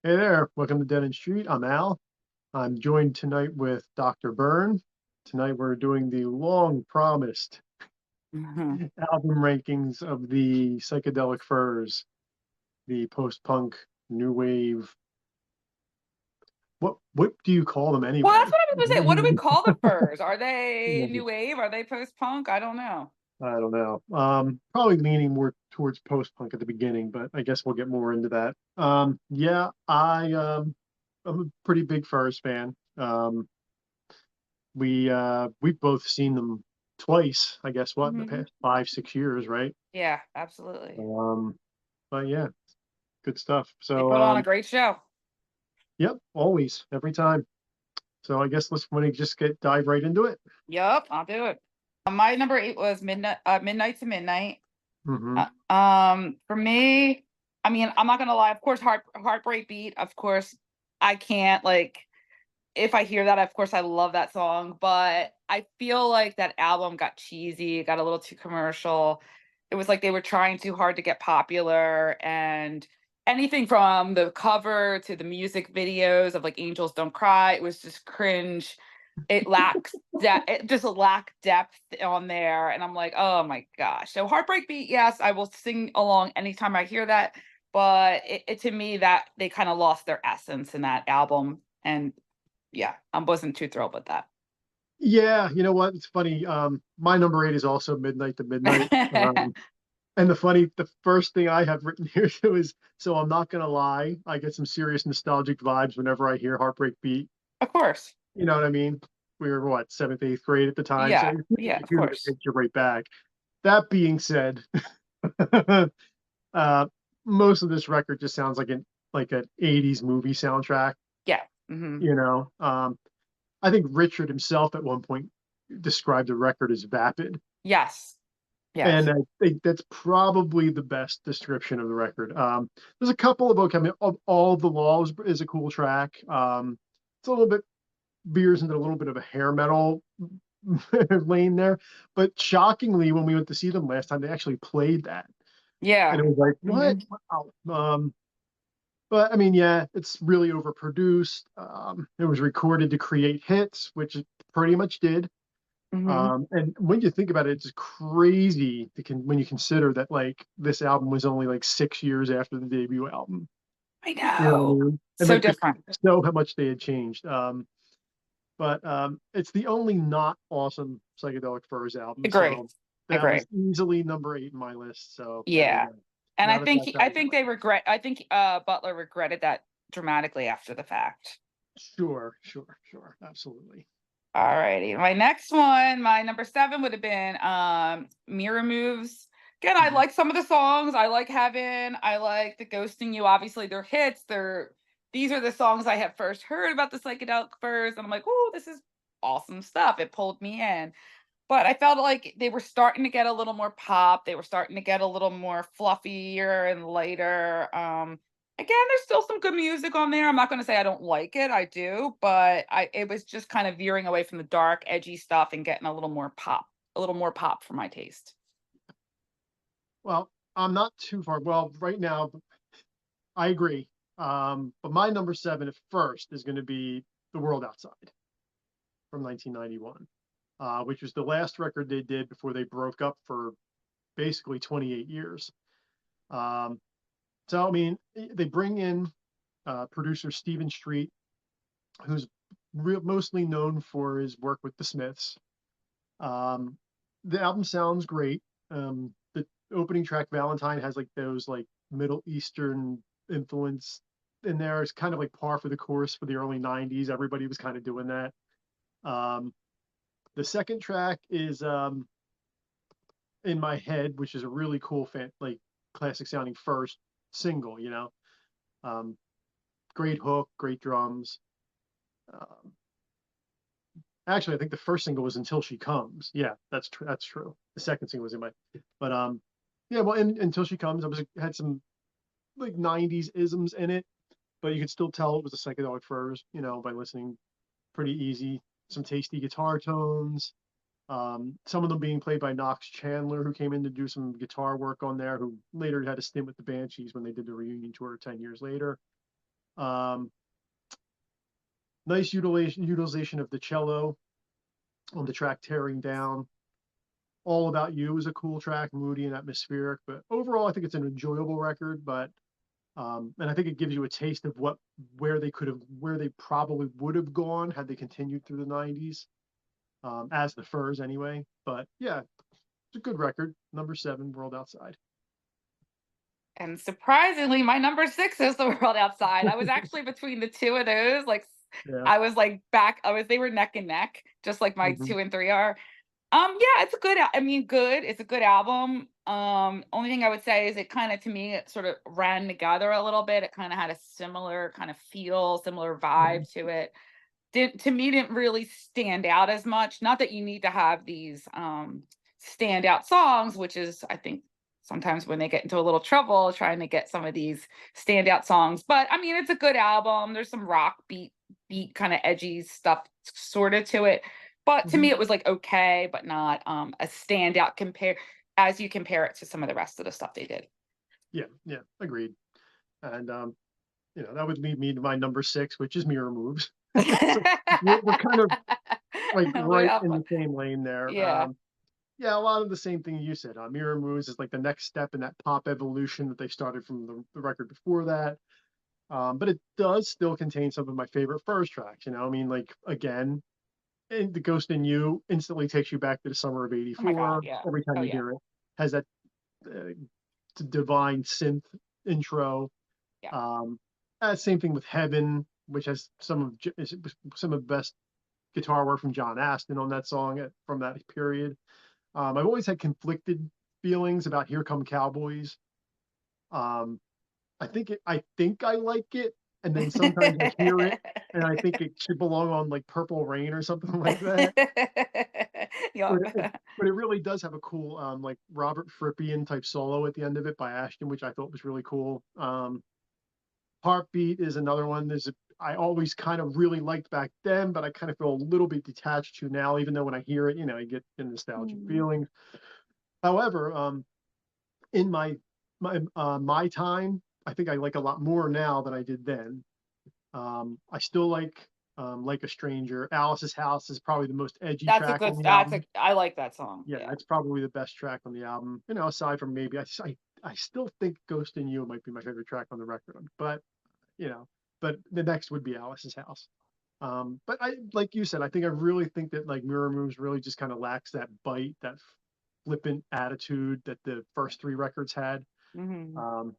Hey there, welcome to Dead End Street. I'm Al. I'm joined tonight with Dr. Bern. Tonight we're doing the long promised Mhm. album rankings of the Psychedelic Furs, the post-punk, new wave. What do you call them Well, that's anyway? what I was gonna say. What do we call the Furs? Are they I new wave? Are they post-punk? I don't know. don't know. Probably leaning more towards post-punk at the beginning, but I guess we'll get more into that. Yeah, I'm a pretty big Furs fan. We've both seen them twice, I guess, what, in the Mhm. past 5, 6 years, right? Yeah, absolutely. Um, but yeah, good stuff. They So put on a great show. yep, always, every time. So I guess let's want to just get dive right into it. Yep, I'll do it. My number 8 was Midnight to Midnight. Hmm. For me, I mean, I'm not gonna lie. Of course, Heartbreak Beat. Of course, I can't like if I hear that. Of course, I love that song, but I feel like that album got cheesy. It got a little too commercial. It was like they were trying too hard to get popular, and anything from the cover to the music videos of like Angels Don't Cry, it was just cringe. It just lacked depth on there. And I'm like, oh my gosh. So Heartbreak Beat, yes, I will sing along anytime I hear that. But it to me that they kind of lost their essence in that album. And yeah, I wasn't too thrilled with that. Yeah, you know what? It's funny. My number 8 is also Midnight to Midnight. And the first thing I have written here too is, so I'm not gonna lie, I get some serious nostalgic vibes whenever I hear Heartbreak Beat. Of course. You know what I mean? We were what, seventh, eighth grade at the time, so Yeah. you Yeah, of hear it, it course. takes you right back. That being said, uh, most of this record just sounds like an 80s movie soundtrack, Yeah. Hmm. you know. I think Richard himself at one point described the record as vapid, Yes. and Yes. I think that's probably the best description of the record. There's a couple of okay, I mean, All the Laws is a cool track. It's a little bit veers into a little bit of a hair metal lane there, but shockingly, when we went to see them last time, they actually played that, and Yeah. it was like, what? Hmm. Wow. But I mean, yeah, it's really overproduced. It was recorded to create hits, which it pretty much did. Hmm. And when you think about it, it's crazy when you consider that like this album was only like 6 years after the debut album. I You know what know. I mean? And So like different. so how much they had changed. But it's the only not awesome Psychedelic Furs album. Agree. So that Agree. was easily number 8 in my list. So there you Yeah. go. And Now that that's out I of the think way. they regret I think Butler regretted that dramatically after the fact. Sure, sure, sure. Absolutely. All righty. My next one, my number 7 would have been Mirror Moves. Again, I Mhm. like some of the songs. I like Heaven. I like the Ghosting You. Obviously, they're hits. These are the songs I had first heard about the Psychedelic Furs. And I'm like, oh, this is awesome stuff. It pulled me in. But I felt like they were starting to get a little more pop. They were starting to get a little more fluffier and lighter. Again, there's still some good music on there. I'm not going to say I don't like it. I do, but it was just kind of veering away from the dark, edgy stuff and getting a little more pop for my taste. Well, I'm not too far. Well, right now, I agree. But my number 7 at first is going to be The World Outside from 1991, which was the last record they did before they broke up for basically 28 years. Um, so, I mean, they bring in producer Stephen Street, who's mostly known for his work with the Smiths. Um, the album sounds great. The opening track, Valentine, has like those like Middle Eastern influence in there. It's kind of like par for the course for the early 90s. Everybody was kind of doing that. Um, the second track is In My Head, which is a really cool like classic sounding first single, you know. Um, Great hook, great drums. Um, Actually, I think the first single was Until She Comes. Yeah, that's true. The second single was in my, but yeah, well, Until She Comes, I was had some like 90s isms in it, but you could still tell it was the Psychedelic Furs, you know, by listening. Pretty easy. Some tasty guitar tones. Some of them being played by Knox Chandler, who came in to do some guitar work on there, who later had a stint with the Banshees when they did the reunion tour 10 years later. Um, nice utilization of the cello on the track Tearing Down. All About You is a cool track, moody and atmospheric, but overall I think it's an enjoyable record. But and I think it gives you a taste of where they probably would have gone had they continued through the 90s, as the Furs anyway. But yeah, it's a good record. Number 7, World Outside. And surprisingly, my number 6 is The World Outside. I was actually between the 2 of those, like, Yeah. I was, like, they were neck and neck, just like my Mhm. 2 and 3 are. Yeah, it's a good I mean, good, it's a good album. Only thing I would say is it kinda to me, it sort of ran together a little bit. It kinda had a similar kind of feel, similar Mhm. vibe to it. Didn't really stand out as much. Not that you need to have these standout songs, which is I think sometimes when they get into a little trouble trying to get some of these standout songs. But I mean, it's a good album. There's some rock beat kind of edgy stuff sort of to it. But to me, Mhm. it was like okay, but not a standout compare as you compare it to some of the rest of the stuff they did. Yeah, yeah, agreed. And that would lead me to my number 6, which is Mirror Moves. So we're kind of like We right have in the same lane there. yeah. Yeah, a lot of the same thing you said. Mirror Moves is like the next step in that pop evolution that they started from the record before that. But it does still contain some of my favorite Furs tracks. I mean, like again, The Ghost in You instantly takes you back to the summer of Oh my God, '84. yeah. Every time Oh you yeah. hear it, has that uh, divine synth intro. Yeah. Um, Same thing with Heaven, which has some of the best guitar work from John Aston on that song from that period. I've always had conflicted feelings about Here Come Cowboys. Um, I think I like it, and then sometimes I hear it and I think it should belong on like Purple Rain or something like that. But Yup. it really does have a cool like Robert Frippian type solo at the end of it by Ashton, which I thought was really cool. Heartbeat is another one. I always kind of really liked back then, but I kind of feel a little bit detached to now, even though when I hear it, I get the nostalgic Mm. feelings. However, in my time, I think I like a lot more now than I did then. I still like a Stranger. Alice's House is probably the most edgy track on the album. I like that song. Yeah, Yeah. it's probably the best track on the album. Aside from maybe I still think Ghost in You might be my favorite track on the record. But you know, but the next would be Alice's House. But I, like you said, I think I really think that like Mirror Moves really just kind of lacks that bite, that flippant attitude that the first 3 records had. Mhm. Um,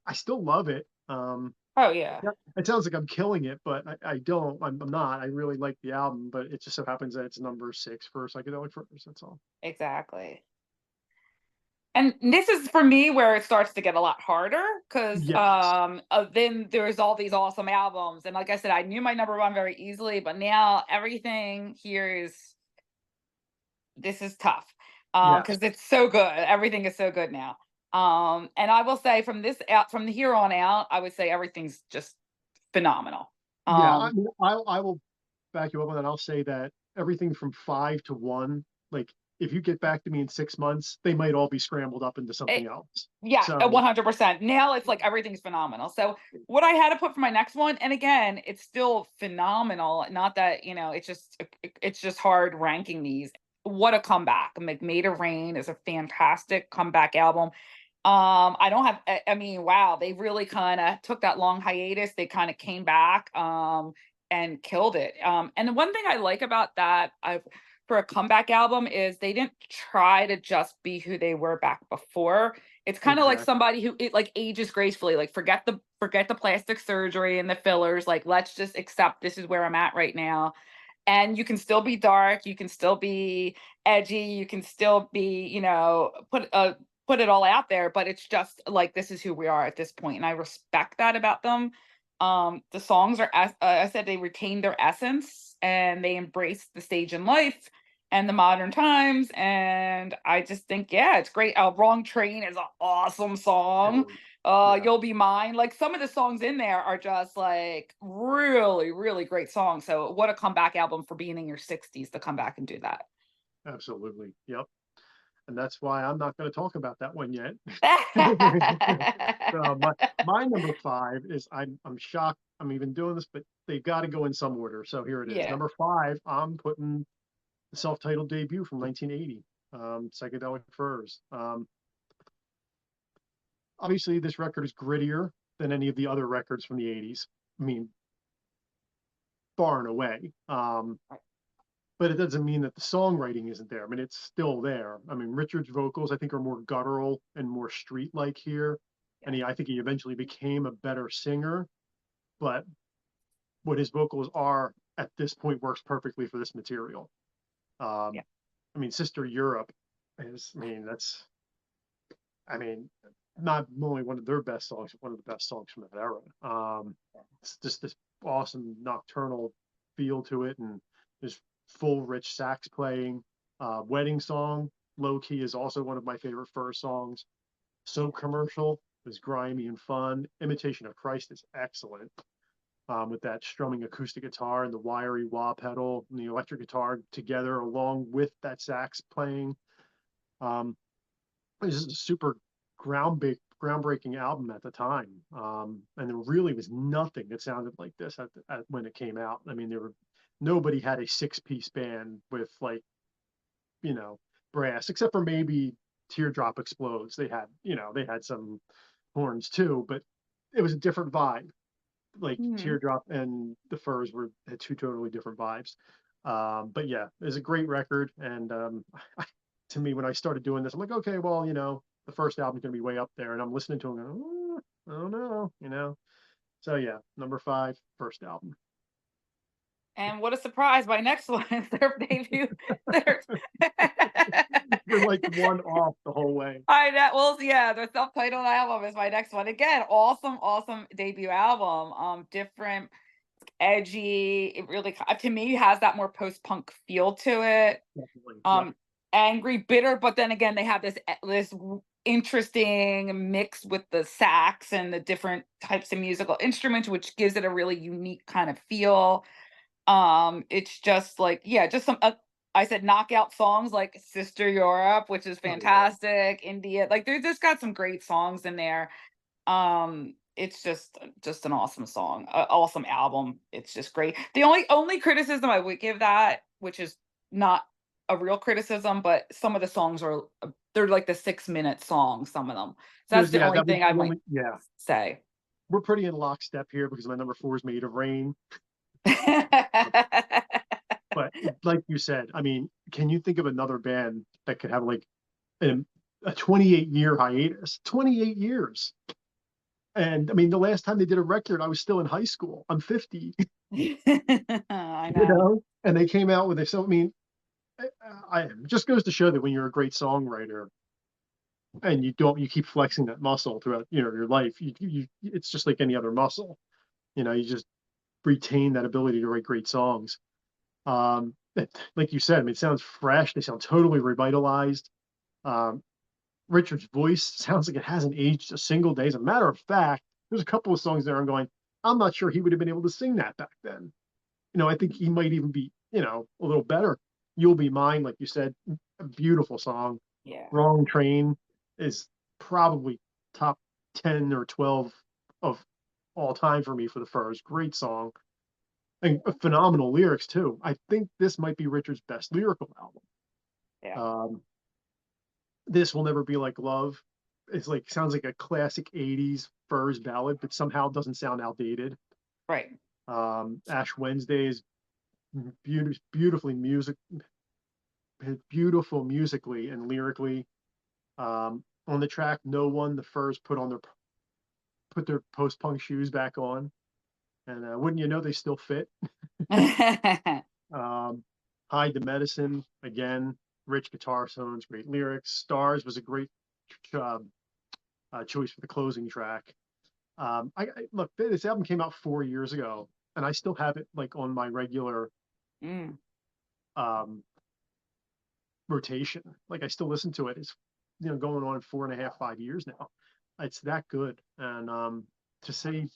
I still love it. Oh, yeah. Yeah, it sounds like I'm killing it, but I don't. I'm not. I really like the album, but it just so happens that it's number 6 for Psychedelic Furs. That's all. Exactly. And this is for me where it starts to get a lot harder because Yes. then there's all these awesome albums. And like I said, I knew my number 1 very easily, but now everything here is this is tough. Yes. Because it's so good. Everything is so good now. And I will say from the here on out, I would say everything's just phenomenal. Yeah. I Um, mean, I will back you up on that. I'll say that everything from 5 to 1, like if you get back to me in 6 months, they might all be scrambled up into it, something else. yeah, So 100%. Now it's like everything's phenomenal. So what I had to put for my next one, and again, it's still phenomenal. Not that it's just hard ranking these. What a comeback! Like Made of Rain is a fantastic comeback album. I don't have. I mean, wow, they really kind of took that long hiatus. They kind of came back, and killed it. And the one thing I like about that, for a comeback album, is they didn't try to just be who they were back before. It's kind of like exactly. somebody who it like ages gracefully. Like forget the plastic surgery and the fillers. Like let's just accept this is where I'm at right now. And you can still be dark. You can still be edgy. You can still be, put it all out there, but it's just like this is who we are at this point, and I respect that about them. The songs I said they retained their essence and they embraced the stage in life and the modern times, and I just think yeah, it's great. Wrong Train is an awesome It song. is. Yeah. You'll Be Mine. Like some of the songs in there are just like really, really great songs. So what a comeback album for being in your 60s to come back and do that. Absolutely. Yep. And that's why I'm not going to talk about that one yet. So my number 5 is I'm shocked I'm even doing this, but they've got to go in some order. So here it is. Yeah. Number five, I'm putting the self-titled debut from 1980, Psychedelic Furs. Obviously, this record is grittier than any of the other records from the 80s. I mean, far and away. But it doesn't mean that the songwriting isn't there. I mean, it's still there. I mean, Richard's vocals, I think, are more guttural and more street-like here. And I think he eventually became a better singer. But what his vocals are at this point works perfectly for this material. Yeah. I mean, Sister Europe is, I mean, not only one of their best songs, but one of the best songs from that era. It's just this awesome nocturnal feel to it, and there's full rich sax playing. Wedding Song, low key, is also one of my favorite Furs songs. So Commercial is grimy and fun. Imitation of Christ is excellent. With that strumming acoustic guitar and the wiry wah pedal and the electric guitar together, along with that sax playing. This is a super groundbreaking album at the time, and there really was nothing that sounded like this when it came out. I mean, nobody had a six-piece band with, like, brass, except for maybe Teardrop Explodes. They had some horns too, but it was a different vibe. Like Teardrop and the Furs had two totally different vibes. But yeah, it's a great record. And to me, when I started doing this, I'm like, okay, well, the first album's gonna be way up there, and I'm listening to them going, oh, I don't know. So yeah, number five, first album. And what a surprise! My next one is their debut. Their We're like one off the whole way. I know. Well, yeah, their self-titled album is my next one. Again, awesome debut album. Different, edgy. It really, to me, has that more post-punk feel to it. Definitely. Yep. Angry, bitter, but then again, they have this interesting mix with the sax and the different types of musical instruments, which gives it a really unique kind of feel. It's just like, yeah, just some I said knockout songs like Sister Europe, which is Oh yeah. fantastic. India, like they're just got some great songs in there. It's just an awesome song, awesome album. It's just great. The only criticism I would give that, which is not a real criticism, but some of the songs are they're like the 6-minute songs, some of them. So that's the only That was thing I the might only, yeah. say. We're pretty in lockstep here because my number four is Made of Rain. But like you said, I mean, can you think of another band that could have like a 28-year hiatus? 28 years. And I mean, the last time they did a record, I was still in high school. I'm 50, I know. and they came out with it. So I mean, it just goes to show that when you're a great songwriter and you keep flexing that muscle throughout, your life, it's just like any other muscle. You just retain that ability to write great songs. Like you said, I mean, it sounds fresh. They sound totally revitalized. Um, Richard's voice sounds like it hasn't aged a single day. As a matter of fact, there's a couple of songs there I'm going, I'm not sure he would have been able to sing that back then. I think he might even be, a little better. You'll Be Mine, like you said, a beautiful song. Yeah. Wrong Train is probably top 10 or 12 of all time for me for the Furs. Great song. And phenomenal lyrics too. I think this might be Richard's best lyrical album. Yeah. This Will Never Be Like Love. It's like sounds like a classic 80s Furs ballad, but somehow doesn't sound outdated. Right. Ash Wednesday is beautifully beautiful musically and lyrically. On the track No One, the Furs put their post-punk shoes back on, and wouldn't you know, they still fit. Hide the Medicine, again, rich guitar tones, great lyrics. Stars was a great choice for the closing track. Look, this album came out 4 years ago, and I still have it like on my regular um, rotation. Like I still listen to it. It's going on 4.5, 5 years now. It's that good, and to say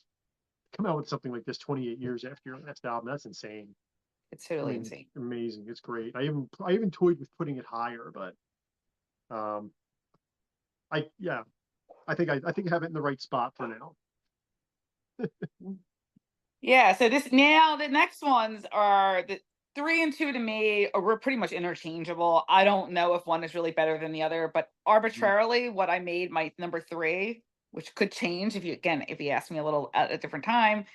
come out with something like this 28 years after your last album, that's insane. It's totally insane. Amazing. It's great. I even toyed with putting it higher, but um, I think I have it in the right spot for now. Yeah, so this now the next ones are the 3 and 2 to me were pretty much interchangeable. I don't know if one is really better than the other, but Mhm. arbitrarily what I made my number 3, which could change if you again, if you ask me a little at a different time,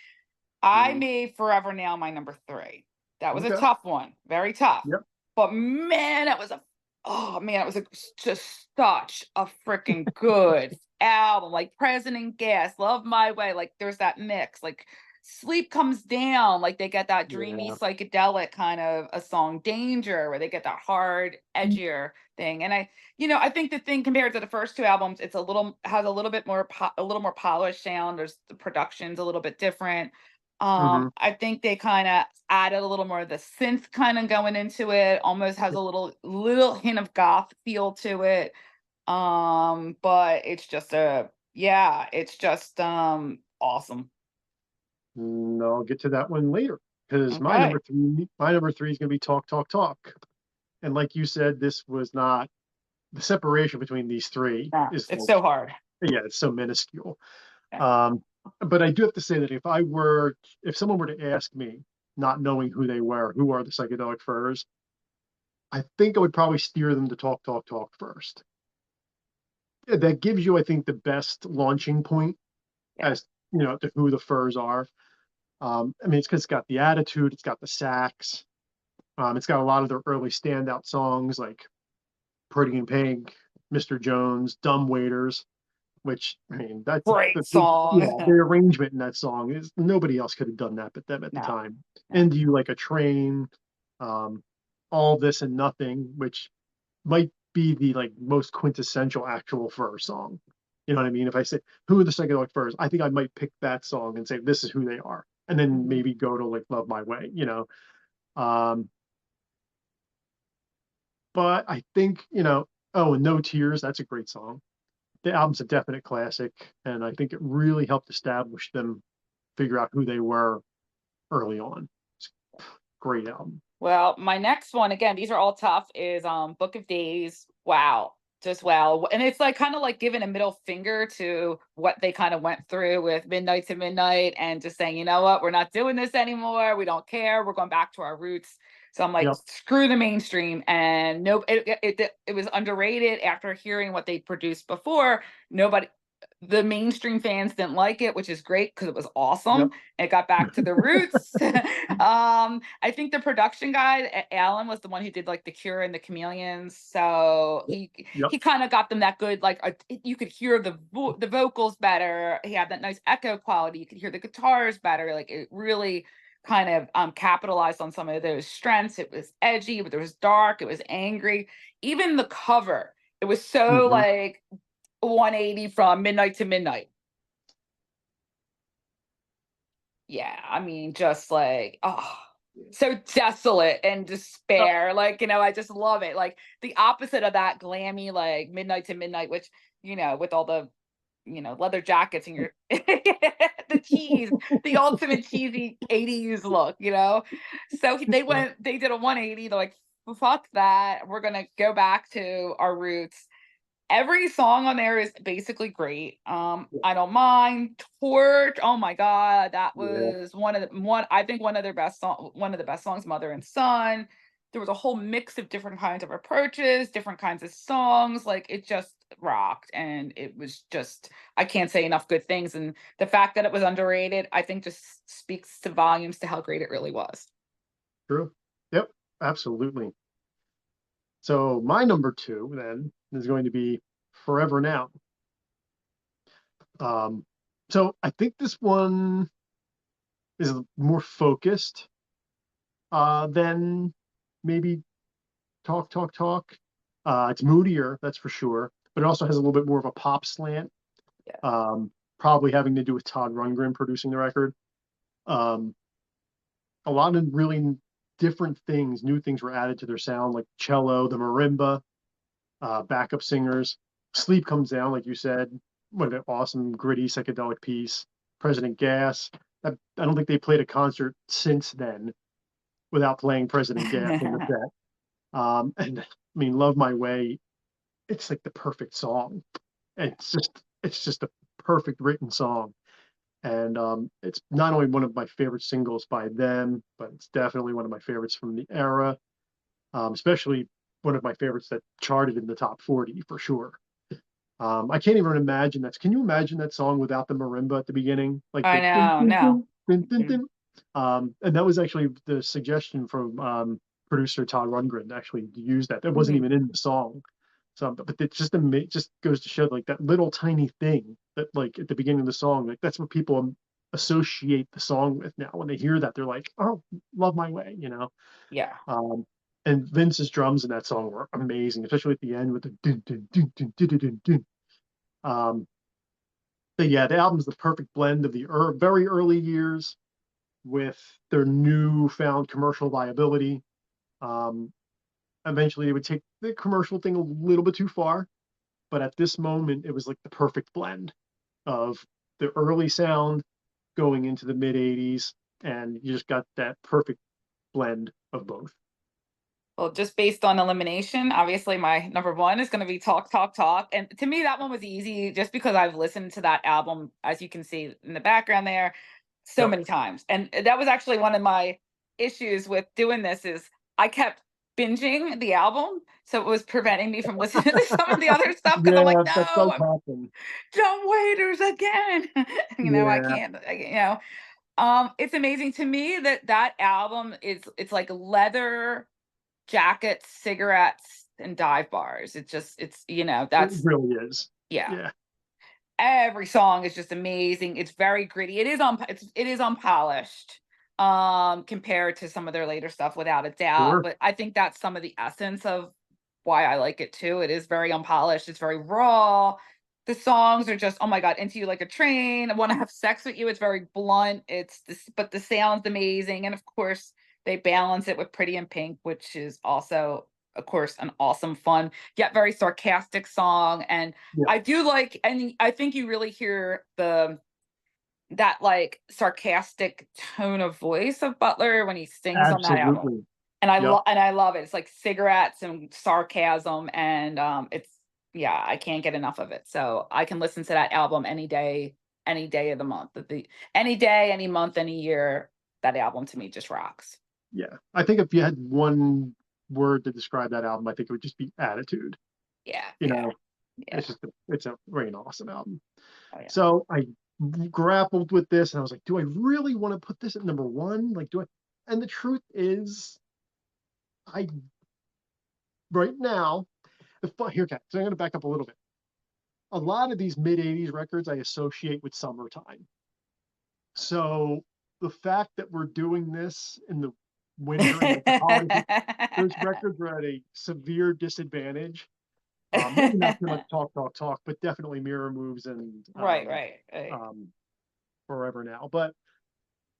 I Mhm. made Forever Now my number 3. That was a Okay. tough one, very tough. Yep. But man, it was a oh man, it was just such a freaking good album. Like President Gas, Love My Way. Like there's that mix. Like Sleep Comes Down. Like they get that dreamy Yeah. psychedelic kind of a song. Danger, where they get that hard, edgier thing. And I think the thing compared to the first two albums, it's a little has a little bit more a little more polished sound. There's the production's a little bit different. Mhm. I think they kind of added a little more of the synth kind of going into it. Almost has a little hint of goth feel to it. But it's just a yeah, it's just awesome. I'll get to that one later because Okay. my number three is going to be Talk, Talk, Talk. And like you said, this was not the separation between these three Yeah, is it's like, so hard. yeah, it's so minuscule. Yeah. Um, but I do have to say that if someone were to ask me, not knowing who they were, who are the Psychedelic Furs, I think I would probably steer them to Talk, Talk, Talk first. That gives you, I think, the best launching point Yeah. as to who the Furs are. I mean, it's because it's got the attitude, it's got the sax, it's got a lot of their early standout songs like Pretty in Pink, Mr. Jones, Dumb Waiters, which I mean that's Great yeah, song. the arrangement in that song is nobody else could have done that but them at the No, time. no. And You Like a Train, um, All This and Nothing, which might be the like most quintessential actual Fur song. You know what I mean? If I say who are the Psychedelic Furs, I think I might pick that song and say this is who they are, and then Mhm. maybe go to like Love My Way. Um, but I think oh, and No Tears, that's a great song. The album's a definite classic, and I think it really helped establish them, figure out who they were early on. It's a great album. Well, my next one, again, these are all tough, is Book of Days. Wow. Just wow. And it's like kind of like giving a middle finger to what they kind of went through with Midnight to Midnight and just saying, you know what, we're not doing this anymore. We don't care. We're going back to our roots. So I'm like, Yep. screw the mainstream. And no, it was underrated after hearing what they produced before. Nobody, the mainstream fans didn't like it, which is great because it was awesome. Yep. It got back to the roots. I think the production guy, Alan, was the one who did like the Cure and the Chameleons. So Yep. he kind of got them that good, like you could hear the vocals better. He had that nice echo quality. You could hear the guitars better. Like it really kind of capitalized on some of those strengths. It was edgy, but it was dark. It was angry. Even the cover, it was so Hmm. like 180 from Midnight to Midnight. Yeah, I mean, just like, oh, so desolate and despair. Like, I just love it. Like the opposite of that glammy, like Midnight to Midnight, which, with all the, leather jackets and your the cheese, the ultimate cheesy 80s look. So they did a 180. They're like, fuck that. We're gonna go back to our roots. Every song on there is basically great. I don't mind. Torch. Oh my god, that Yeah. was I think one of the best songs, Mother and Son. There was a whole mix of different kinds of approaches, different kinds of songs. Like it just rocked. And it was just I can't say enough good things. And the fact that it was underrated, I think just speaks to volumes to how great it really was. True. Yep. Absolutely. So my number two then is going to be Forever Now. Um, so I think this one is more focused than maybe Talk, Talk, Talk. It's moodier, that's for sure, but it also has a little bit more of a pop slant. Yeah. Um, Probably having to do with Todd Rundgren producing the record. Um, a lot of really different things, new things were added to their sound, like cello, the marimba, backup singers. Sleep Comes Down, like you said, what an awesome, gritty, psychedelic piece. President Gas. I don't think they played a concert since then without playing President Gas in the set. And I mean, Love My Way, it's like the perfect song. It's just a perfect written song. And it's not only one of my favorite singles by them, but it's definitely one of my favorites from the era, especially one of my favorites that charted in the top 40 for sure. I can't even imagine that. Can you imagine that song without the marimba at the beginning? Like I the dun, know, dun, no. dun, dun, dun, Mm-mm. dun. And that was actually the suggestion from producer Todd Rundgren to actually use that. That wasn't Mhm. even in the song. So, but it just goes to show like that little tiny thing that like at the beginning of the song, like that's what people associate the song with now. When they hear that, they're like, "Oh, love my way," you know. Yeah. Um, and Vince's drums in that song were amazing, especially at the end with the dun dun dun dun dun dun dun. Dun. But yeah, the album's the perfect blend of the very early years with their newfound commercial viability. Um, Eventually, they would take the commercial thing a little bit too far, but at this moment, it was like the perfect blend of the early sound going into the mid 80s, and you just got that perfect blend of both. Well, just based on elimination, obviously my number one is going to be Talk, Talk, Talk. And to me, that one was easy just because I've listened to that album, as you can see in the background there, so Yep. many times. And that was actually one of my issues with doing this is I kept binging the album. So it was preventing me from listening to some of the other stuff because I'm like, Yeah, that no, does I'm happen. John Waiters again. I Yeah, can't, it's amazing to me that that album is, it's like leather jackets, cigarettes, and dive bars. it That's, really is. yeah. Yeah, Every song is just amazing. It's very gritty. It is unpolished compared to some of their later stuff without a doubt, sure. but I think that's some of the essence of why I like it too. It is very unpolished. It's very raw. The songs are just, oh my god, Into You Like a Train, I Want to Have Sex with You. It's very blunt. It's this, but the sound's amazing, and of course they balance it with Pretty in Pink, which is also, of course, an awesome, fun yet very sarcastic song. And Yeah, I do like, and I think you really hear the that like sarcastic tone of voice of Butler when he sings on that album. absolutely. And Yep. I love it. It's like cigarettes and sarcasm, and it's, yeah, I can't get enough of it. So I can listen to that album any day of the month. Any day, any month, any year, that album to me just rocks. Yeah. I think if you had one word to describe that album, I think it would just be attitude. Yeah, You yeah, know, yeah. it's a very awesome album. Oh yeah. So I grappled with this and I was like, do I really want to put this at number one? Like, do I? And the truth is, I right now, here, Kat, so I'm going to back up a little bit. A lot of these mid 80s records I associate with summertime. So the fact that we're doing this in the winter and like the holidays, those records were at a severe disadvantage. Maybe not so much talk, talk, talk, but definitely mirror moves and Right, right, right. um, forever now. But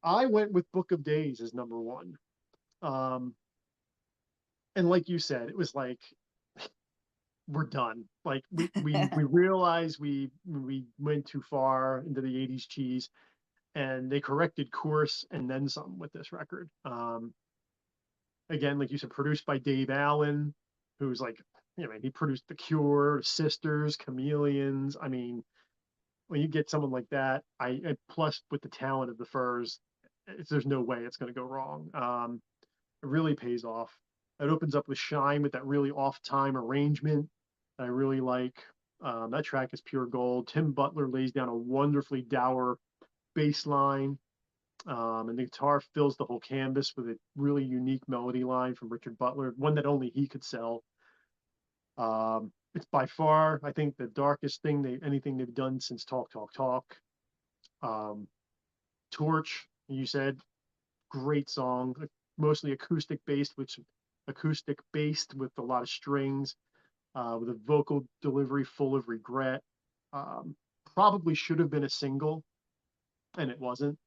I went with Book of Days as number one. Um, and like you said, it was like we're done. Like we realized we went too far into the 80s cheese and they corrected course and then some with this record. Again, like you said, produced by Dave Allen, who's like, he produced The Cure, Sisters, Chameleons. I mean, when you get someone like that, plus with the talent of the Furs, there's no way it's going to go wrong. It really pays off. It opens up with Shine with that really off-time arrangement that I really like. That track is pure gold. Tim Butler lays down a wonderfully dour bass line, and the guitar fills the whole canvas with a really unique melody line from Richard Butler, one that only he could sell. It's by far, I think, the darkest thing anything they've done since Talk Talk Talk. Um, Torch, you said, great song, mostly acoustic based with a lot of strings, with a vocal delivery full of regret. Um, Probably should have been a single, and it wasn't.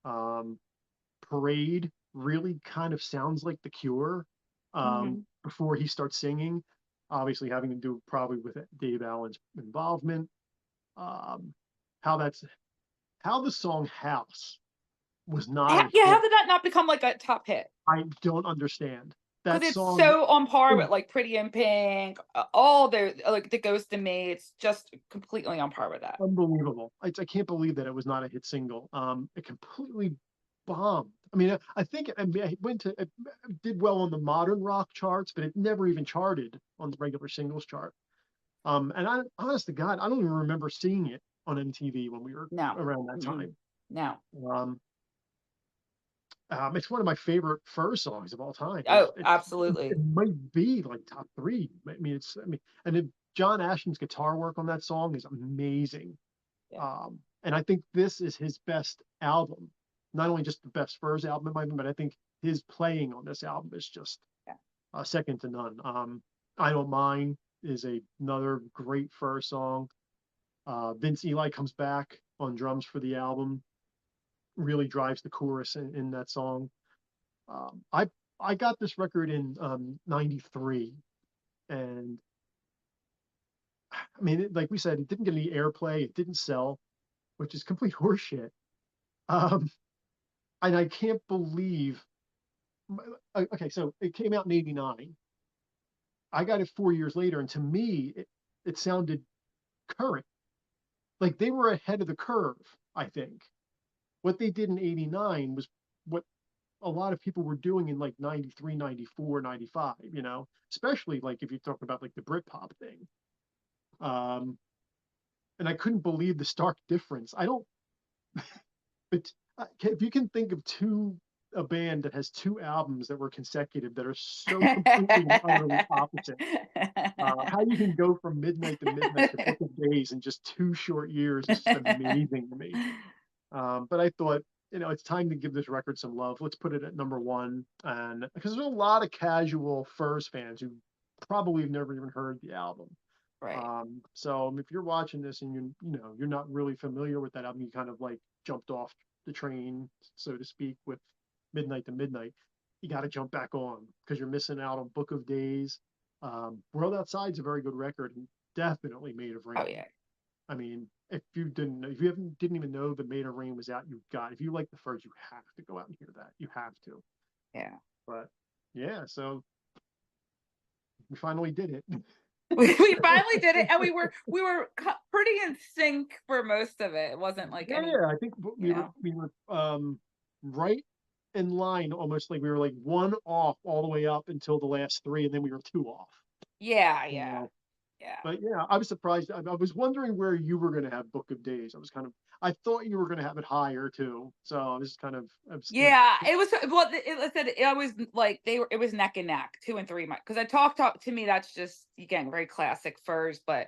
Um, Parade really kind of sounds like The Cure Mhm. before he starts singing, obviously having to do probably with Dave Allen's involvement. Um, how that's how the song House was not a Yeah, hit. how did that not become like a top hit? I don't understand. 'Cause that it's song so on par is with, like, Pretty in Pink, all the like, The Ghost in Me, it's just completely on par with that. unbelievable. I can't believe that it was not a hit single. It completely bombed. I mean, I mean, it did well on the modern rock charts, but it never even charted on the regular singles chart. And honest to God, I don't even remember seeing it on MTV when we were No. around that Mm-mm. time. No. Um, it's one of my favorite Fur songs of all time. Oh, It absolutely. might be like top three. I mean, and John Ashton's guitar work on that song is amazing. Yeah. And I think this is his best album. Not only just the best Furs album, in my opinion, but I think his playing on this album is just Yeah. second to none. I Don't Mind is another great Fur song. Vince Eli comes back on drums for the album, really drives the chorus in that song. Um, I I got this record in '93, and I mean, like we said, it didn't get any airplay, it didn't sell, which is complete horseshit. Um, and I can't believe. Okay, so it came out in '89. I got it 4 years later, and to me, it sounded current. Like they were ahead of the curve. I think what they did in '89 was what a lot of people were doing in like '93, '94, '95. You know, especially like if you talk about like the Britpop thing. Um, and I couldn't believe the stark difference. I don't, but if you can think of a band that has two albums that were consecutive that are so completely and utterly opposite, how you can go from Midnight to Midnight to Book of Days in just 2 short years is just amazing to me. But I thought, it's time to give this record some love. Let's put it at number one, and because there's a lot of casual Furs fans who probably have never even heard the album. Right. So if you're watching this and you're not really familiar with that album, you kind of like jumped off the train, so to speak, with Midnight to Midnight, you got to jump back on because you're missing out on Book of Days. World Outside's a very good record and definitely Made of Oh, Rain. yeah. I mean, if you didn't even know that Made of Rain was out, if you like the Furs, you have to go out and hear that. You have to. Yeah. But yeah, so we finally did it. We finally did it, and we were pretty in sync for most of it. It wasn't like Yeah, any, yeah, I think you know. we were right in line, almost like we were like one off all the way up until the last three, and then we were two off. Yeah, yeah, Uh, yeah. but yeah, I was surprised. I was wondering where you were going to have Book of Days. I thought you were going to have it higher too. So I was thinking, Yeah, it was well. It said it was like they were. It was neck and neck, 2 and 3. Because I talk to me. That's just again very classic Furs, but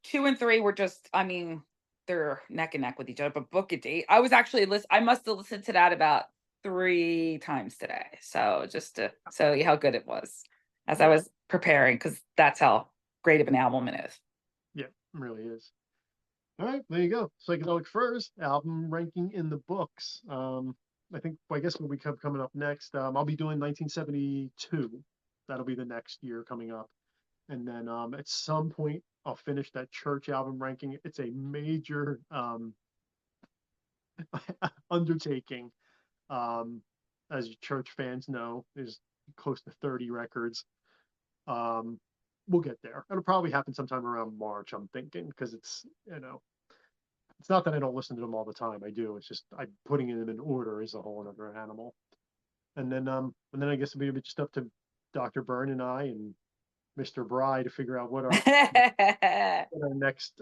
2 and 3 were just. I mean, they're neck and neck with each other. But Book a Date, I was actually listen. I must have listened to that about 3 times today. So just to show you how good it was as I yeah, was preparing, because that's how great of an album it is. yeah, it really is. All right, there you go. Psychedelic Furs album ranking in the books. I guess when we come coming up next, I'll be doing 1972. That'll be the next year coming up, and then at some point I'll finish that Church album ranking. It's a major undertaking. Um, as Church fans know, is close to 30 records. Um, we'll get there. It'll probably happen sometime around March, I'm thinking, because it's not that I don't listen to them all the time. I do. It's just I putting them in order is a whole other animal. And then I guess it'll be just up to Dr. Byrne and I and Mr. Bry to figure out what our next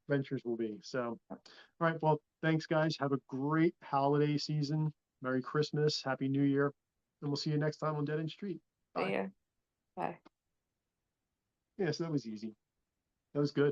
ventures will be. So, all right. Well, thanks, guys. Have a great holiday season. Merry Christmas. Happy New Year. And we'll see you next time on Dead End Street. See Bye. ya. Bye. Yeah, so that was easy. That was good.